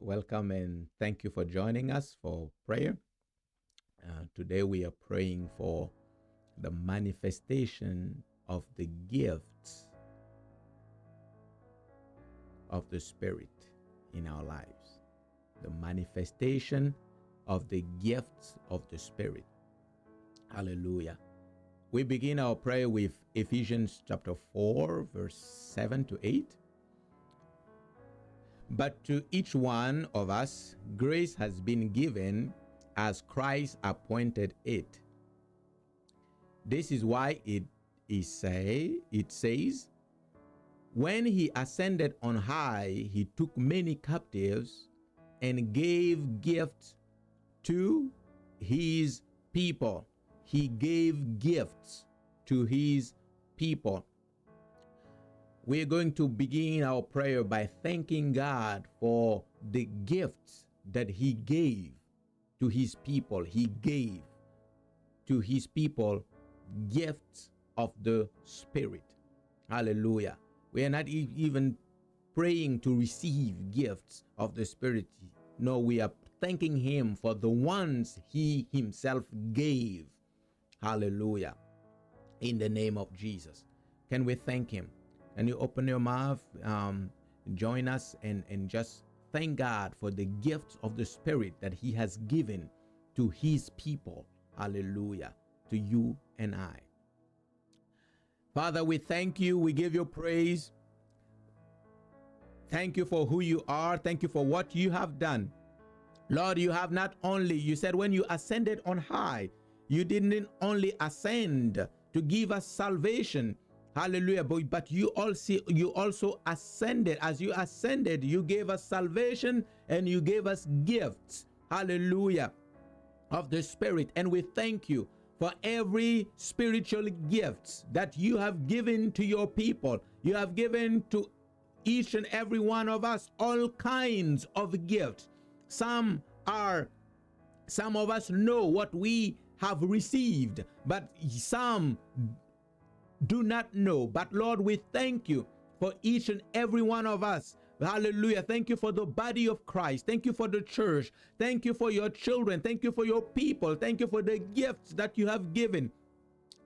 Welcome and thank you for joining us for prayer. Today we are praying for the manifestation of the gifts of the Spirit in our lives. The manifestation of the gifts of the Spirit. Hallelujah. We begin our prayer with Ephesians chapter 4, verse 7 to 8. But to each one of us, grace has been given as Christ appointed it. This is why it says, when he ascended on high, he took many captives and gave gifts to his people. He gave gifts to his people. We're going to begin our prayer by thanking God for the gifts that he gave to his people. He gave to his people gifts of the Spirit. Hallelujah. We are not even praying to receive gifts of the Spirit. No, we are thanking him for the ones he himself gave. Hallelujah. In the name of Jesus. Can we thank him? Can you open your mouth, join us and just thank God for the gifts of the Spirit that he has given to his people. Hallelujah. To you and I. Father, we thank you. We give you praise. Thank you for who you are. Thank you for what you have done. Lord, you have not only, you said when you ascended on high, you didn't only ascend to give us salvation. Hallelujah. But you also ascended. As you ascended, you gave us salvation and you gave us gifts. Hallelujah. Of the Spirit. And we thank you for every spiritual gift that you have given to your people. You have given to each and every one of us all kinds of gifts. Some of us know what we have received, but some do not know. But Lord, we thank you for each and every one of us. Hallelujah. Thank you for the body of Christ. Thank you for the church. Thank you for your children. Thank you for your people. Thank you for the gifts that you have given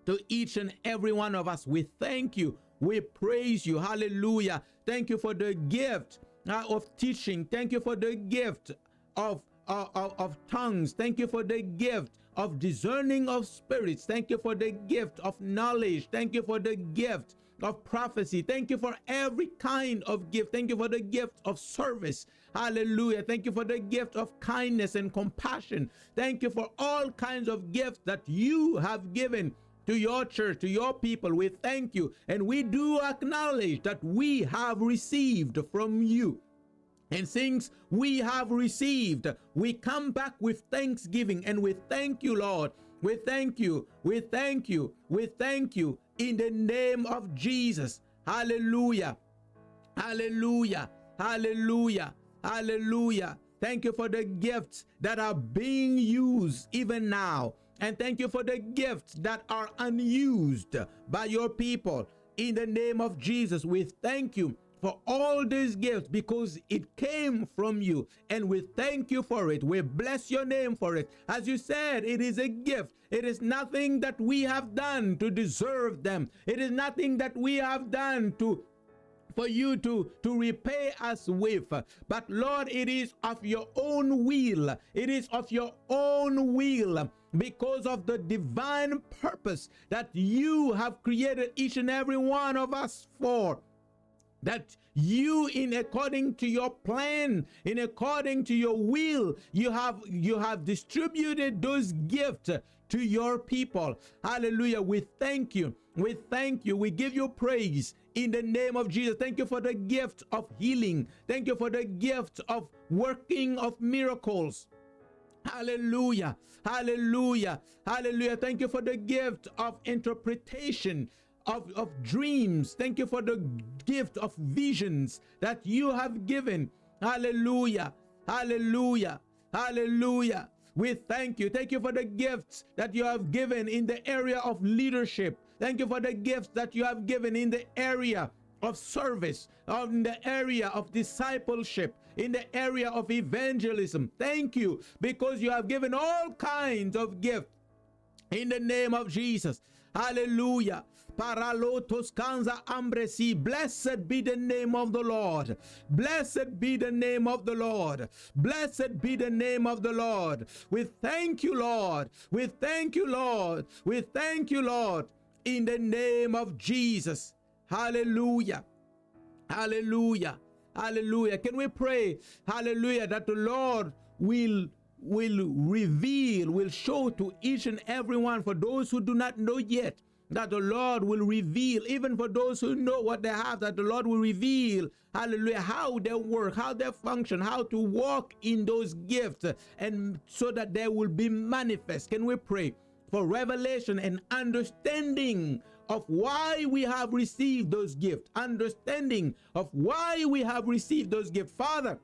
to each and every one of us. We thank you. We praise you. Hallelujah. Thank you for the gift of teaching. Thank you for the gift of tongues. Thank you for the gift of discerning of spirits. Thank you for the gift of knowledge. Thank you for the gift of prophecy. Thank you for every kind of gift. Thank you for the gift of service. Hallelujah. Thank you for the gift of kindness and compassion. Thank you for all kinds of gifts that you have given to your church, to your people. We thank you, and we do acknowledge that we have received from you. And since we have received, we come back with thanksgiving, and we thank you, Lord. We thank you. We thank you. We thank you in the name of Jesus. Hallelujah. Hallelujah. Hallelujah. Hallelujah. Thank you for the gifts that are being used even now. And thank you for the gifts that are unused by your people. In the name of Jesus, we thank you for all these gifts because it came from you, and we thank you for it. We bless your name for it. As you said, it is a gift. It is nothing that we have done to deserve them. It is nothing that we have done for you to repay us with. But Lord, it is of your own will. It is of your own will, because of the divine purpose that you have created each and every one of us for. That you, in according to your plan, in according to your will, you have distributed those gifts to your people. Hallelujah. We thank you. We thank you. We give you praise in the name of Jesus. Thank you for the gift of healing. Thank you for the gift of working of miracles. Hallelujah. Hallelujah. Hallelujah. Thank you for the gift of interpretation of dreams. Thank you for the gift of visions that you have given. Hallelujah. Hallelujah. Hallelujah. We thank you. Thank you for the gifts that you have given in the area of leadership. Thank you for the gifts that you have given in the area of service, in the area of discipleship, in the area of evangelism. Thank you, because you have given all kinds of gifts in the name of Jesus. Hallelujah. Paralotos kanza ambresi. Blessed be the name of the Lord. Blessed be the name of the Lord. Blessed be the name of the Lord. We thank you, Lord. We thank you, Lord. We thank you, Lord, in the name of Jesus. Hallelujah. Hallelujah. Hallelujah. Can we pray, hallelujah, that the Lord will reveal, will show to each and every one, for those who do not know yet, that the Lord will reveal, even for those who know what they have, that the Lord will reveal, hallelujah, how they work, how they function, how to walk in those gifts, and so that they will be manifest. Can we pray for revelation and understanding of why we have received those gifts, understanding of why we have received those gifts? Father,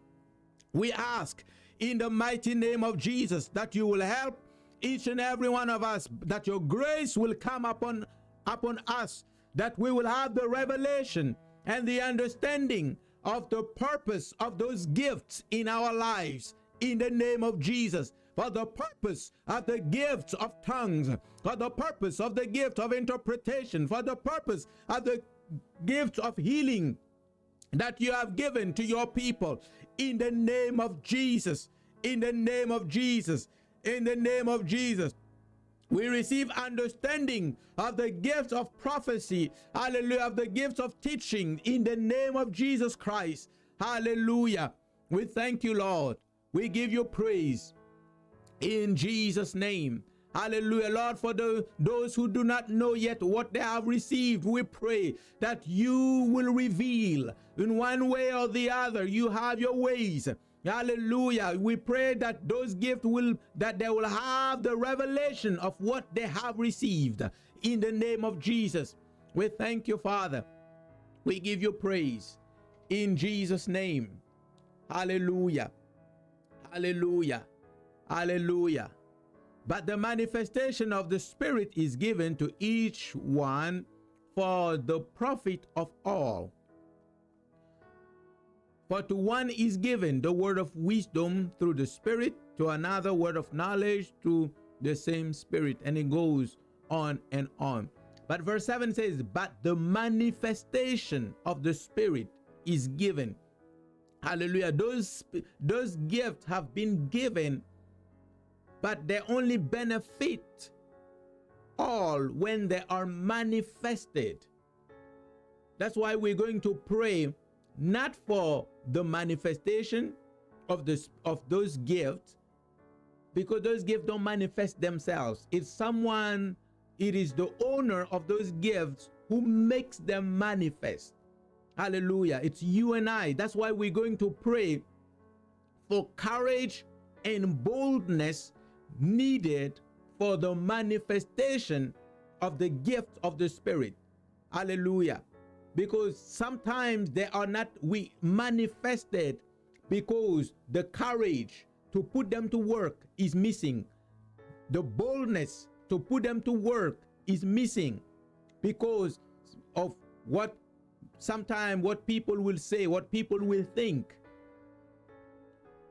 we ask in the mighty name of Jesus that you will help each and every one of us, that your grace will come upon us, that we will have the revelation and the understanding of the purpose of those gifts in our lives, in the name of Jesus. For the purpose of the gifts of tongues, for the purpose of the gift of interpretation, for the purpose of the gift of healing that you have given to your people, in the name of Jesus, in the name of Jesus, in the name of Jesus. We receive understanding of the gifts of prophecy, hallelujah, of the gifts of teaching, in the name of Jesus Christ. Hallelujah. We thank you, Lord. We give you praise in Jesus' name. Hallelujah. Lord, for those who do not know yet what they have received, we pray that you will reveal in one way or the other. You have your ways. Hallelujah. We pray that those gifts that they will have the revelation of what they have received, in the name of Jesus. We thank you, Father. We give you praise in Jesus' name. Hallelujah. Hallelujah. Hallelujah. But the manifestation of the Spirit is given to each one for the profit of all. For to one is given the word of wisdom through the Spirit, to another word of knowledge through the same Spirit. And it goes on and on. But verse 7 says, but the manifestation of the Spirit is given. Hallelujah. Those gifts have been given, but they only benefit all when they are manifested. That's why we're going to pray not for the manifestation of those gifts, because those gifts don't manifest themselves. It is the owner of those gifts who makes them manifest. Hallelujah. It's you and I. That's why we're going to pray for courage and boldness needed for the manifestation of the gift of the Spirit. Hallelujah. Because sometimes they are not manifested because the courage to put them to work is missing. The boldness to put them to work is missing because of what people will say, what people will think.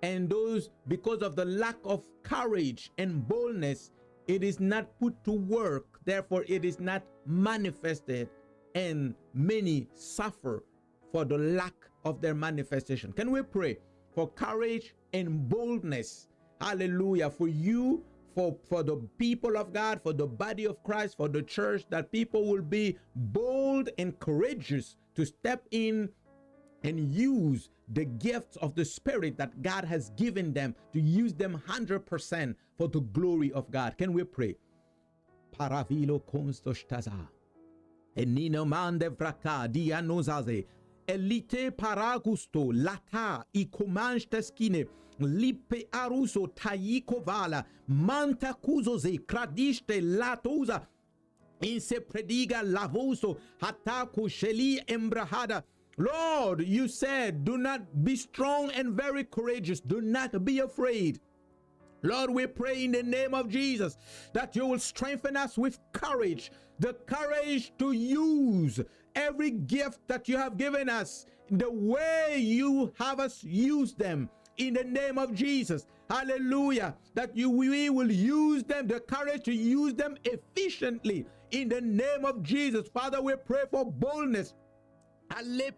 And because of the lack of courage and boldness, it is not put to work. Therefore, it is not manifested, and many suffer for the lack of their manifestation. Can we pray for courage and boldness? Hallelujah. For you, for the people of God, for the body of Christ, for the church, that people will be bold and courageous to step in and use the gifts of the Spirit that God has given them, to use them 100% for the glory of God. Can we pray? Paravilo konstoshtaza. Enino mande vraka dianozaze. Elite paragusto lata ikomanchteskine lipe aruso taikovala manta kuzoze kradiste latoza inse prediga lavoso hataku sheli embrahada. Lord, you said, do not be strong and very courageous. Do not be afraid. Lord, we pray in the name of Jesus that you will strengthen us with courage, the courage to use every gift that you have given us, the way you have us use them, in the name of Jesus. Hallelujah. That we will use them, the courage to use them efficiently, in the name of Jesus. Father, we pray for boldness. The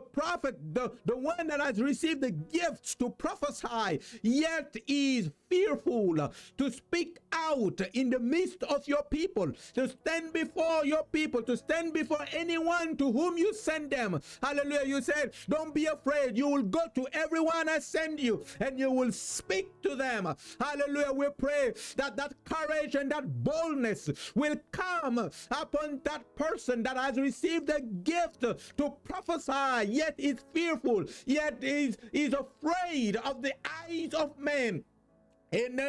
prophet, the one that has received the gifts to prophesy, yet is fearful to speak out in the midst of your people, to stand before your people, to stand before anyone to whom you send them. Hallelujah. You said, don't be afraid. You will go to everyone I send you, and you will speak to them. Hallelujah. We pray that that courage and that boldness will come upon that person that has received the gift to prophesy, yet is fearful, yet is afraid of the eyes of men. We pray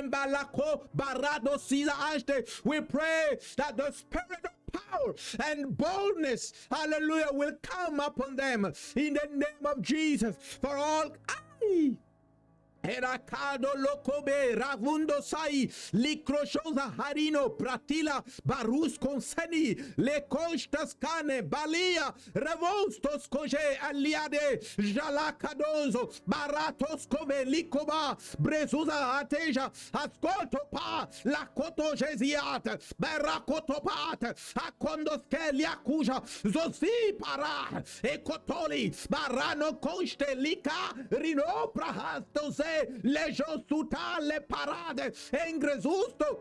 that the spirit of power and boldness, hallelujah, will come upon them in the name of Jesus. For all Erakado lokobe ravundo sai likrochosa harino pratila barus conseni lekostas kane balia revostos koje aliade jalakadozo baratos kove likoba brezuza ateja ascolto pa la kotojeziat barakotopat akondos keliakuja zosi para ekotoli barano konste lika rino prahastos le josuta le parade engrezusto.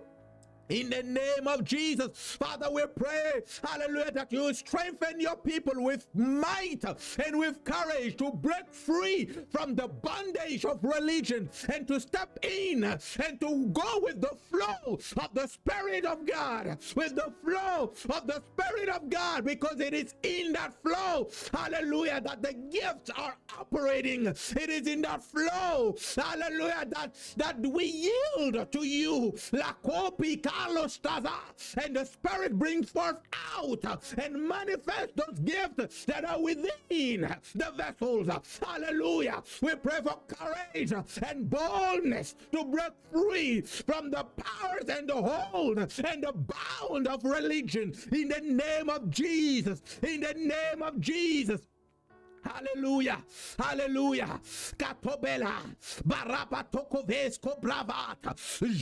In the name of Jesus, Father, we pray, hallelujah, that you strengthen your people with might and with courage to break free from the bondage of religion and to step in and to go with the flow of the Spirit of God, with the flow of the Spirit of God, because it is in that flow, hallelujah, that the gifts are operating. It is in that flow, hallelujah, that we yield to you. La copia and the Spirit brings forth out and manifest those gifts that are within the vessels. Hallelujah. We pray for courage and boldness to break free from the powers and the hold and the bound of religion in the name of Jesus. In the name of Jesus. Hallelujah, hallelujah. Catobela, barapa tocovesko bravata,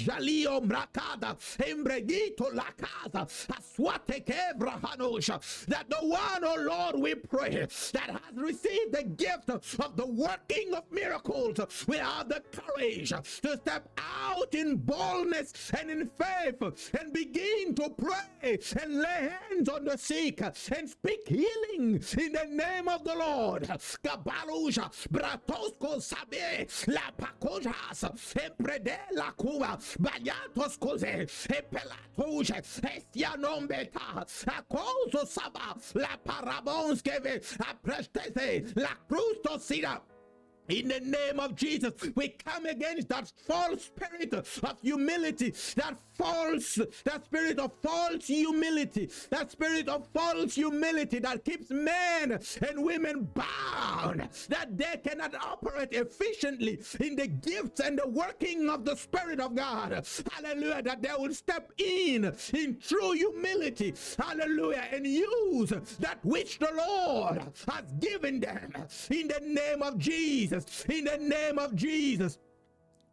jalio mrakada, embredito la casa, aswate kebra hanosha. That the one, oh Lord, we pray, that has received the gift of the working of miracles will have the courage to step out in boldness and in faith and begin to pray and lay hands on the sick and speak healing in the name of the Lord. Gabaluja, Bratosco Sabe, La Pacojas, Emprede la Cuba, Bayatos Cose, Epelatoja, Estianombeta, Acoso Saba, La Parabonskeve, Aprestese, La Crustosida. In the name of Jesus, we come against that false spirit of humility, that spirit of false humility, that spirit of false humility that keeps men and women bound, that they cannot operate efficiently in the gifts and the working of the Spirit of God. Hallelujah, that they will step in true humility, hallelujah, and use that which the Lord has given them in the name of Jesus. In the name of Jesus.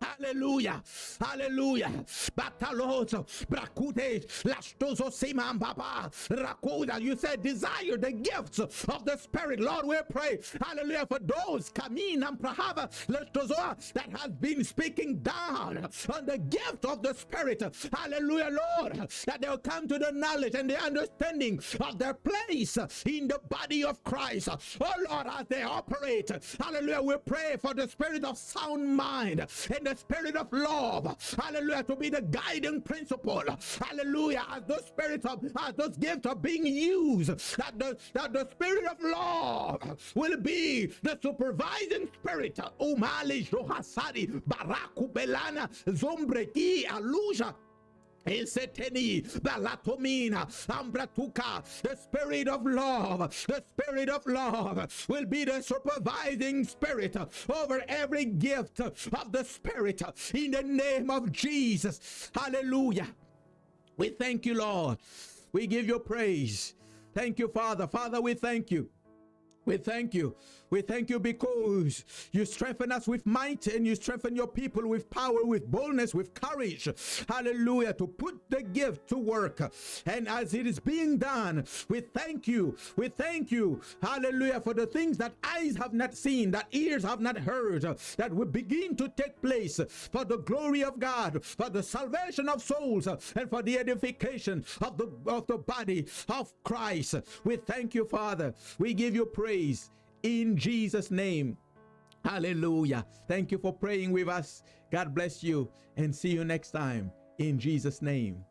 Hallelujah, hallelujah. Bataloso, Brakute, Lastoso Siman Baba, Rakuda. You said desire the gifts of the Spirit. Lord, we pray, hallelujah, for those Kamin and Prahava Lastozoa that has been speaking down on the gift of the Spirit. Hallelujah, Lord, that they'll come to the knowledge and the understanding of their place in the body of Christ. Oh Lord, as they operate, hallelujah, we pray for the spirit of sound mind and the spirit of love, hallelujah, to be the guiding principle, hallelujah, as those spirits of, as those gifts are being used, that the spirit of love will be the supervising spirit. Umali Johasari Baraku Belana Zombreki Aluja Eseteni Balatomina Ambratuka. The spirit of love will be the supervising spirit over every gift of the Spirit in the name of Jesus. Hallelujah. We thank you, Lord. We give you praise. Thank you, Father. Father, we thank you. We thank you. We thank you because you strengthen us with might, and you strengthen your people with power, with boldness, with courage. Hallelujah. To put the gift to work. And as it is being done, we thank you. We thank you. Hallelujah. For the things that eyes have not seen, that ears have not heard, that will begin to take place for the glory of God, for the salvation of souls, and for the edification of the body of Christ. We thank you, Father. We give you praise in Jesus' name. Hallelujah. Thank you for praying with us. God bless you, and see you next time in Jesus' name.